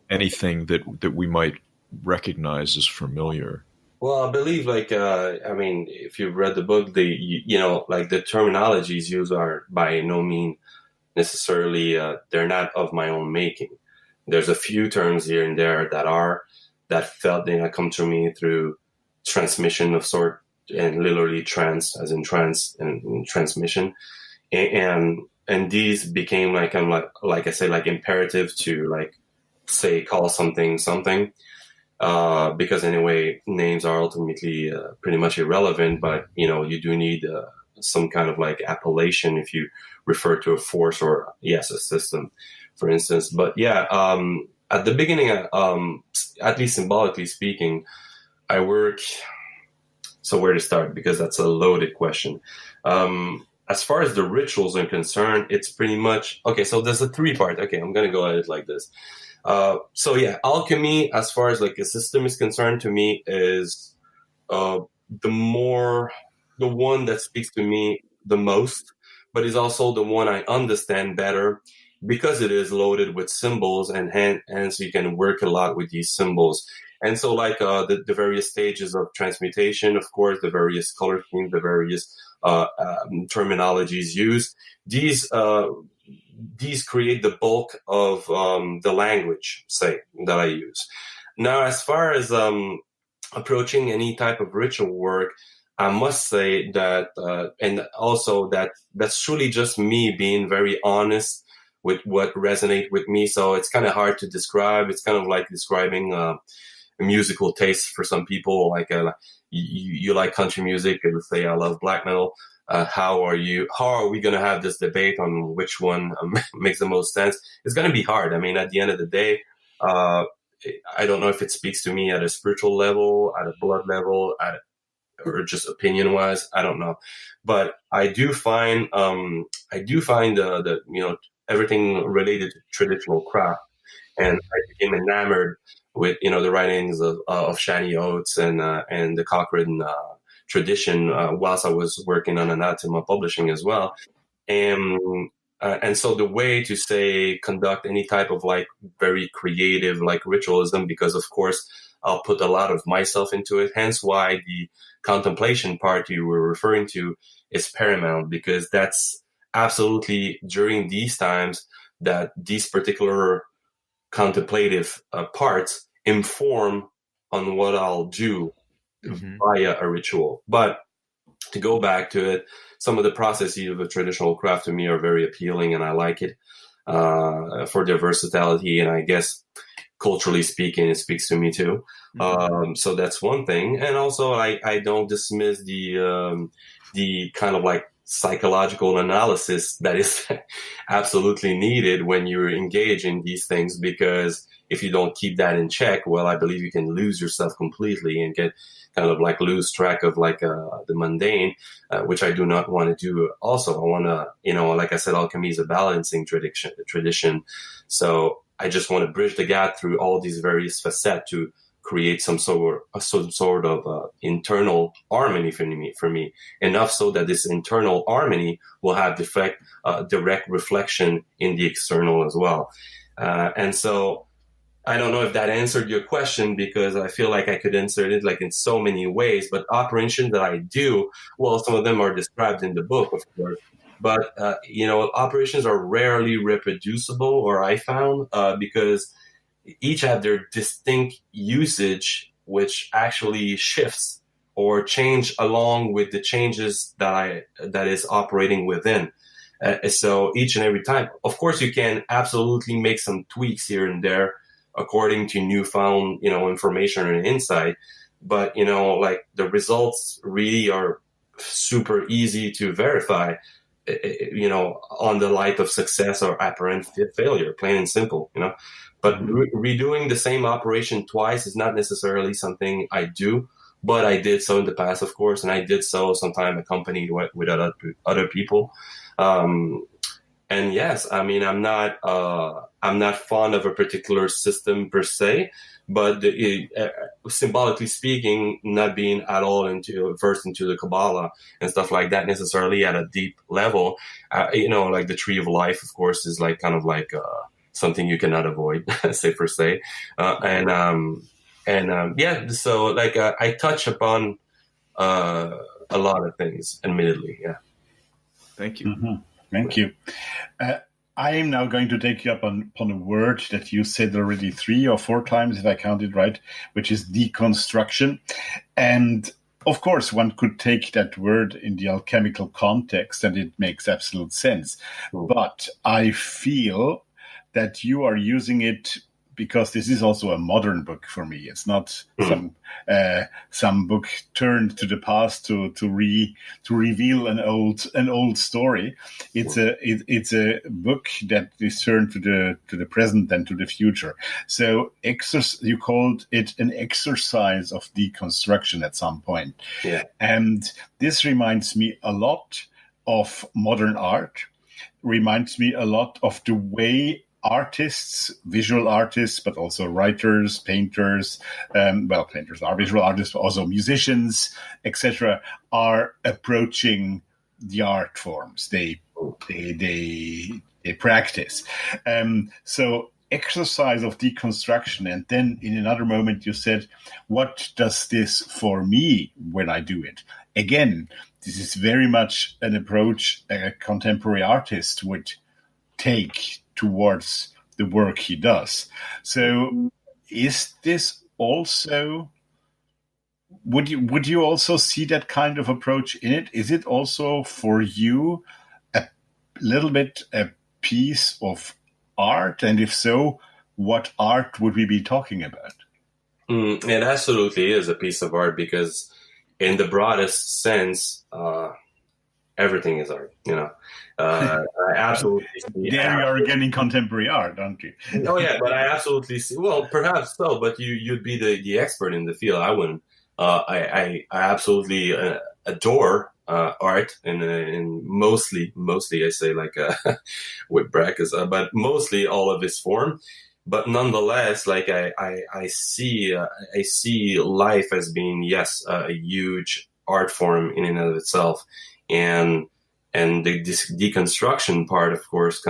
anything that we might recognize as familiar? Well, I believe, if you've read the book, the terminologies used are by no means necessarily, they're not of my own making. There's a few terms here and there that felt they come to me through transmission of sort, and literally trance, as in trance and transmission. And these became like I say, like imperative to say, call something, because anyway, names are ultimately pretty much irrelevant, but you do need some kind of appellation if you refer to a force or a system, for instance. But at the beginning, at least symbolically speaking, I work. So where to start? Because that's a loaded question. As far as the rituals are concerned, it's pretty much okay. So there's a 3-part. Okay, I'm gonna go at it like this. Alchemy, as far as a system is concerned, to me is the one that speaks to me the most, but is also the one I understand better because it is loaded with symbols, and hence you can work a lot with these symbols. And so the various stages of transmutation, of course, the various color schemes, the various terminologies used, these create the bulk of the language, say, that I use. Now, as far as approaching any type of ritual work, I must say that, and also that's truly just me being very honest with what resonates with me. So it's kind of hard to describe. It's kind of like describing a musical taste for some people. You like country music and say, I love black metal. How are we going to have this debate on which one makes the most sense? It's going to be hard. I mean, at the end of the day, I don't know if it speaks to me at a spiritual level, at a blood level, or just opinion wise. I don't know, but I do find everything related to traditional craft, and I became enamored with the writings of Shani Oates and the Cochrane tradition whilst I was working on Anathema Publishing as well. And so the way to say conduct any type of very creative ritualism, because of course I'll put a lot of myself into it, hence why the contemplation part you were referring to is paramount, because that's absolutely during these times that these particular contemplative parts inform on what I'll do via a ritual. But to go back to it, some of the processes of a traditional craft to me are very appealing, and I like it for their versatility, and I guess culturally speaking, it speaks to me too. So that's one thing. And also I don't dismiss the kind of psychological analysis that is absolutely needed when you engage in these things, because if you don't keep that in check, well, I believe you can lose yourself completely and get kind of lose track of the mundane, which I do not want to do. Also, I want to, like I said, alchemy is a balancing tradition. So I just want to bridge the gap through all these various facets to create some sort of internal harmony for me, enough so that this internal harmony will have direct reflection in the external as well. And so I don't know if that answered your question, because I feel like I could answer it in so many ways, but operations that I do, well, some of them are described in the book, of course, but, operations are rarely reproducible, or I found, because each have their distinct usage, which actually shifts or change along with the changes that is operating within. So each and every time, of course, you can absolutely make some tweaks here and there according to newfound, information and insight. but like the results really are super easy to verify, on the light of success or apparent failure, plain and simple, But redoing the same operation twice is not necessarily something I do, but I did so in the past, of course, and I did so sometime accompanied with other people. And yes, I mean, I'm not fond of a particular system per se, but symbolically speaking, not being at all versed into the Kabbalah and stuff like that necessarily at a deep level, like the tree of life, of course, is like kind of like something you cannot avoid, say per se, so like I touch upon a lot of things, admittedly, yeah. Thank you. Mm-hmm. Thank you. I am now going to take you up on a word that you said already 3 or 4 times, if I counted right, which is deconstruction. And of course, one could take that word in the alchemical context, and it makes absolute sense. But I feel that you are using it because this is also a modern book for me. It's not some book turned to the past to reveal an old story. It's a book that is turned to the present and to the future. So you called it an exercise of deconstruction at some point. Yeah. And this reminds me a lot of modern art, reminds me a lot of the way artists, visual artists, but also writers, painters, painters are visual artists, but also musicians, etc., are approaching the art forms they practice. So exercise of deconstruction. And then in another moment you said, what does this for me when I do it? Again, this is very much an approach a contemporary artist would take towards the work he does. So is this also, would you also see that kind of approach in it? Is it also for you a little bit a piece of art? And if so, what art would we be talking about? It absolutely is a piece of art, because in the broadest sense, everything is art, I absolutely see. There you are again in contemporary art, aren't you? Oh yeah, but I absolutely see. Well, perhaps so, but you'd be the expert in the field. I wouldn't. I absolutely adore art, and mostly I say like with brackets, but mostly all of its form. But nonetheless, like I see life as being, yes, a huge art form in and of itself. And this deconstruction part, of course,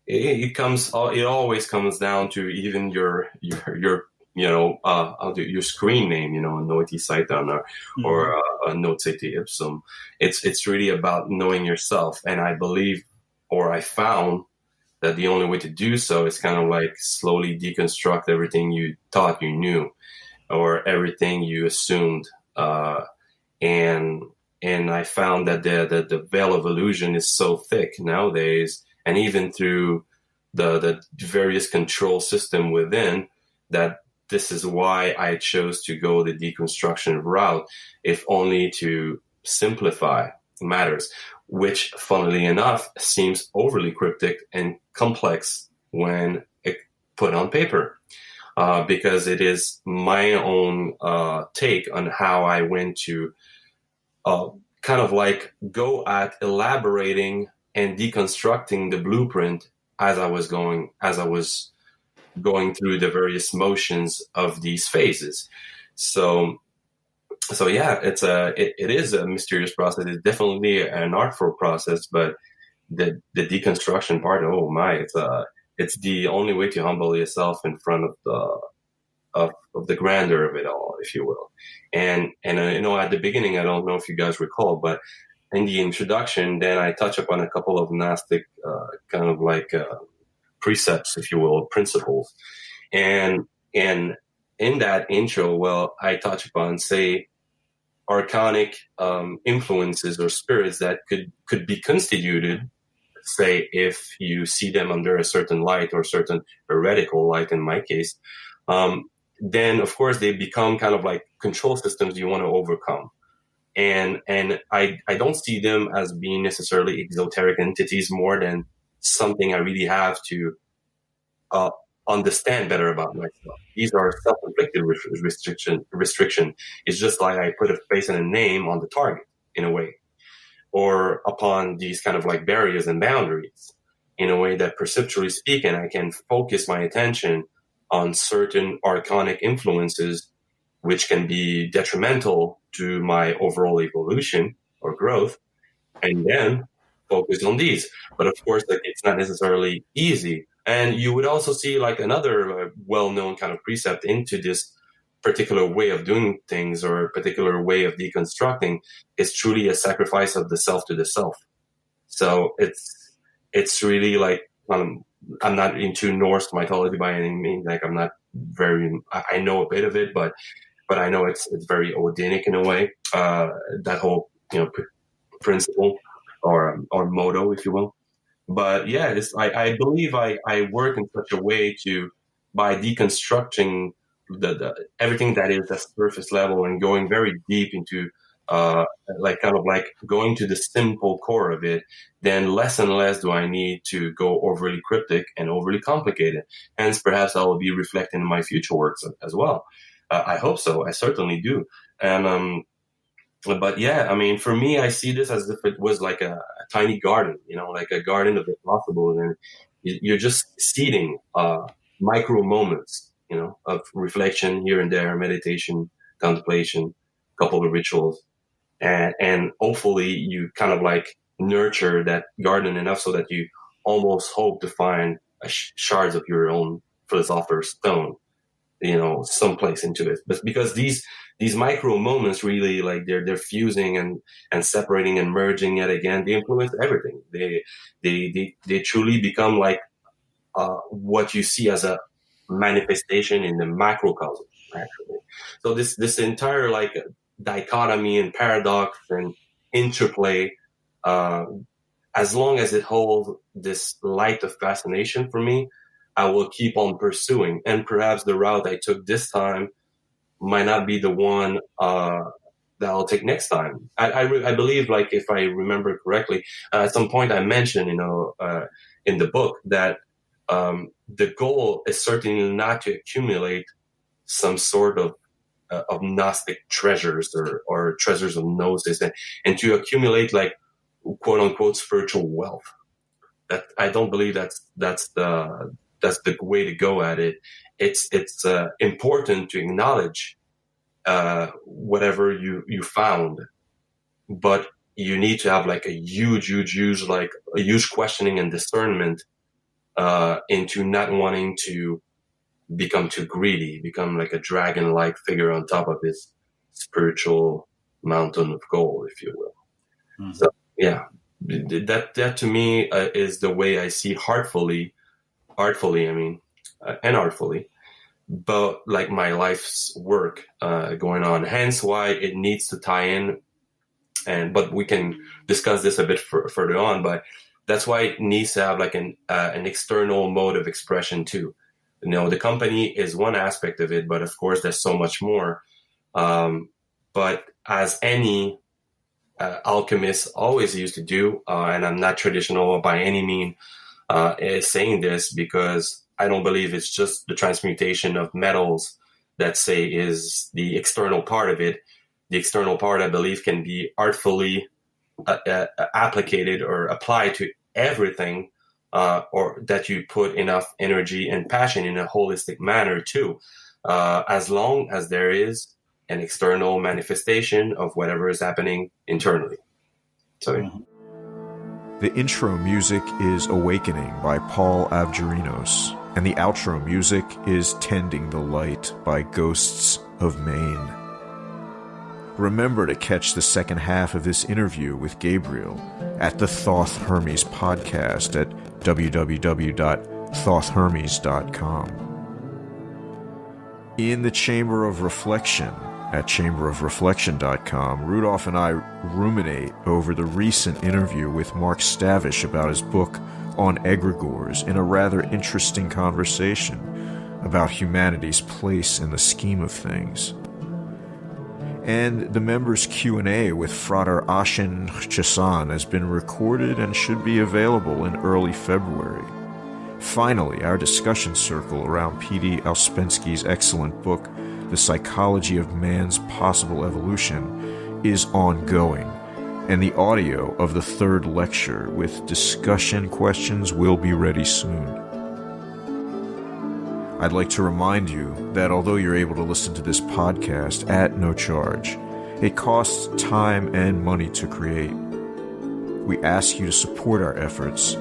it always comes down to even your your screen name, noti saitan or note sati ipsum. It's really about knowing yourself. And I believe, or I found, that the only way to do so is kind of like slowly deconstruct everything you thought you knew, or everything you assumed, and I found that the veil of illusion is so thick nowadays, and even through the various control system within, that this is why I chose to go the deconstruction route, if only to simplify matters, which, funnily enough, seems overly cryptic and complex when it put on paper, because it is my own take on how I went to kind of like go at elaborating and deconstructing the blueprint as I was going through the various motions of these phases. So yeah, it is a mysterious process. It's definitely an artful process, but the deconstruction part, oh my, it's the only way to humble yourself in front of the grandeur of it all, if you will. And at the beginning, I don't know if you guys recall, but in the introduction, then I touch upon a couple of Gnostic kind of like precepts, if you will, principles. And in that intro, well, I touch upon, say, archonic influences or spirits that could be constituted, say, if you see them under a certain light or certain heretical light, in my case, then of course they become kind of like control systems you want to overcome. And I don't see them as being necessarily exoteric entities more than something I really have to understand better about myself. These are self-inflicted restriction. It's just like I put a face and a name on the target in a way, or upon these kind of like barriers and boundaries in a way that perceptually speaking, I can focus my attention on certain archonic influences, which can be detrimental to my overall evolution or growth, and then focus on these. But of course, like, it's not necessarily easy. And you would also see like another well-known kind of precept into this particular way of doing things or particular way of deconstructing is truly a sacrifice of the self to the self. So it's really like, I'm not into Norse mythology by any means. Like, I'm not I know a bit of it, but I know it's very Odinic in a way. That whole, principle or motto, if you will. But yeah, I believe I work in such a way by deconstructing the everything that is at surface level and going very deep into going to the simple core of it, then less and less do I need to go overly cryptic and overly complicated. Hence, perhaps I will be reflecting in my future works as well. I hope so. I certainly do. And but yeah, I mean, for me, I see this as if it was like a tiny garden, like a garden of the possible. And you're just seeding micro moments, of reflection here and there, meditation, contemplation, a couple of rituals. And hopefully you kind of like nurture that garden enough so that you almost hope to find shards of your own philosopher's stone, someplace into it. But because these micro moments really, like, they're fusing and separating and merging yet again, they influence everything. They truly become like what you see as a manifestation in the macrocosm, actually. So this entire like dichotomy and paradox and interplay, as long as it holds this light of fascination for me, I will keep on pursuing. And perhaps the route I took this time might not be the one that I'll take next time. I believe, like, if I remember correctly, at some point I mentioned, in the book that the goal is certainly not to accumulate some sort of Gnostic treasures or treasures of gnosis and to accumulate, like, quote unquote spiritual wealth. That I don't believe that's the way to go at it. It's important to acknowledge whatever you found, but you need to have like a huge questioning and discernment into not wanting to become too greedy, become like a dragon-like figure on top of this spiritual mountain of gold, if you will. Mm-hmm. So yeah, that to me is the way I see artfully, and artfully, but like my life's work going on. Hence why it needs to tie in, but we can discuss this a bit further on. But that's why it needs to have like an external mode of expression too. The company is one aspect of it, but of course there's so much more. But as any alchemist always used to do, and I'm not traditional by any means saying this, because I don't believe it's just the transmutation of metals that, say, is the external part of it. The external part, I believe, can be artfully applicated or applied to everything, or that you put enough energy and passion in a holistic manner too, as long as there is an external manifestation of whatever is happening internally. So the intro music is Awakening by Paul Avgerinos, and the outro music is Tending the Light by Ghosts of Maine. Remember to catch the second half of this interview with Gabriel at the Thoth Hermes podcast at www.thothhermes.com. In the Chamber of Reflection at chamberofreflection.com, Rudolph and I ruminate over the recent interview with Mark Stavish about his book on egregores in a rather interesting conversation about humanity's place in the scheme of things. And the members' Q&A with Frater Ashen Chasan has been recorded and should be available in early February. Finally, our discussion circle around P.D. Ouspensky's excellent book, The Psychology of Man's Possible Evolution, is ongoing, and the audio of the third lecture with discussion questions will be ready soon. I'd like to remind you that although you're able to listen to this podcast at no charge, it costs time and money to create. We ask you to support our efforts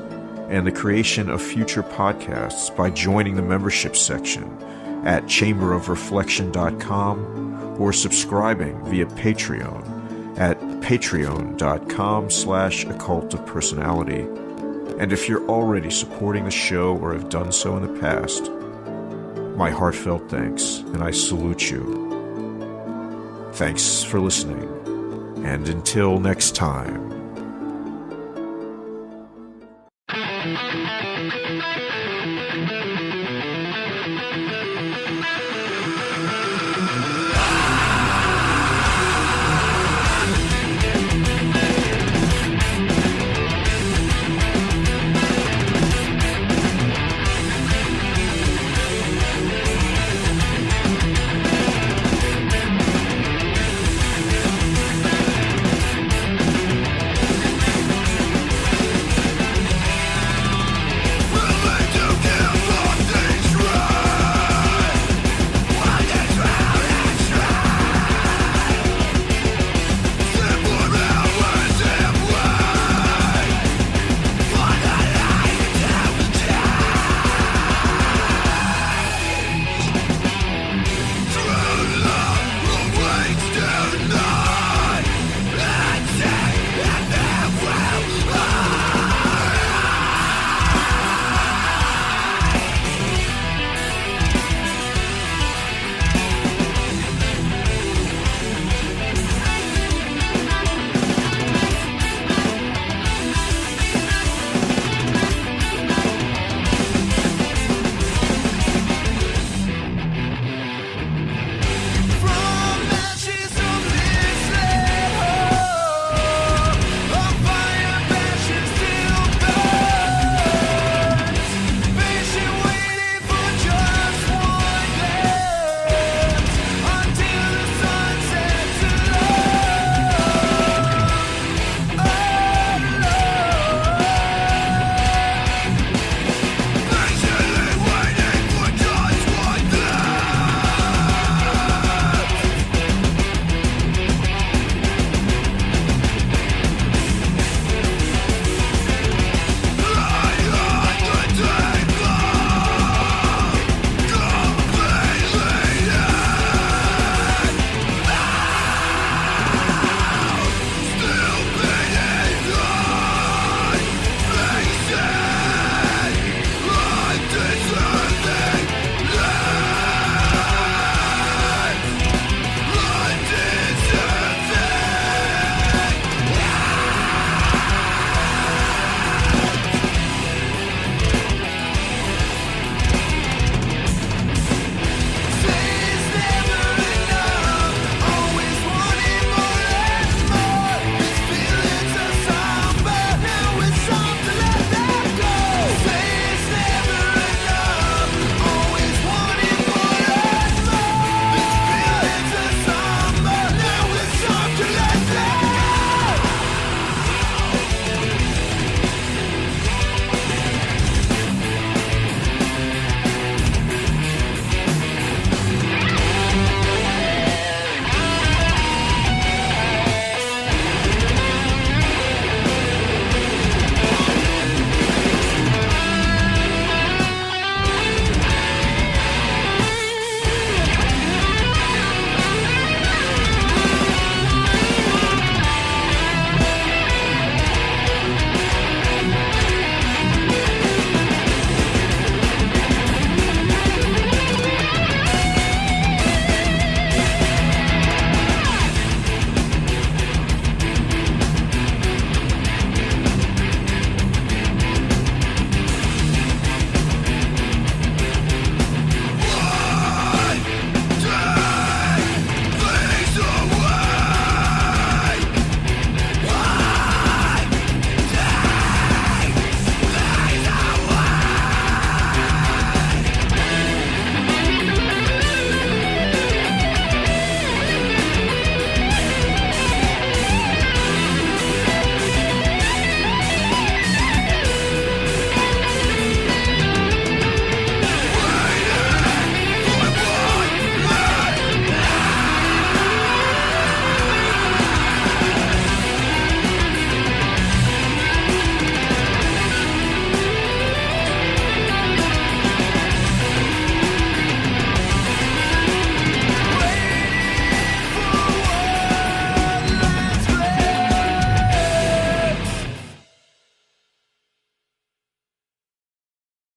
and the creation of future podcasts by joining the membership section at chamberofreflection.com or subscribing via Patreon at patreon.com/occultofpersonality. And if you're already supporting the show or have done so in the past, my heartfelt thanks, and I salute you. Thanks for listening, and until next time.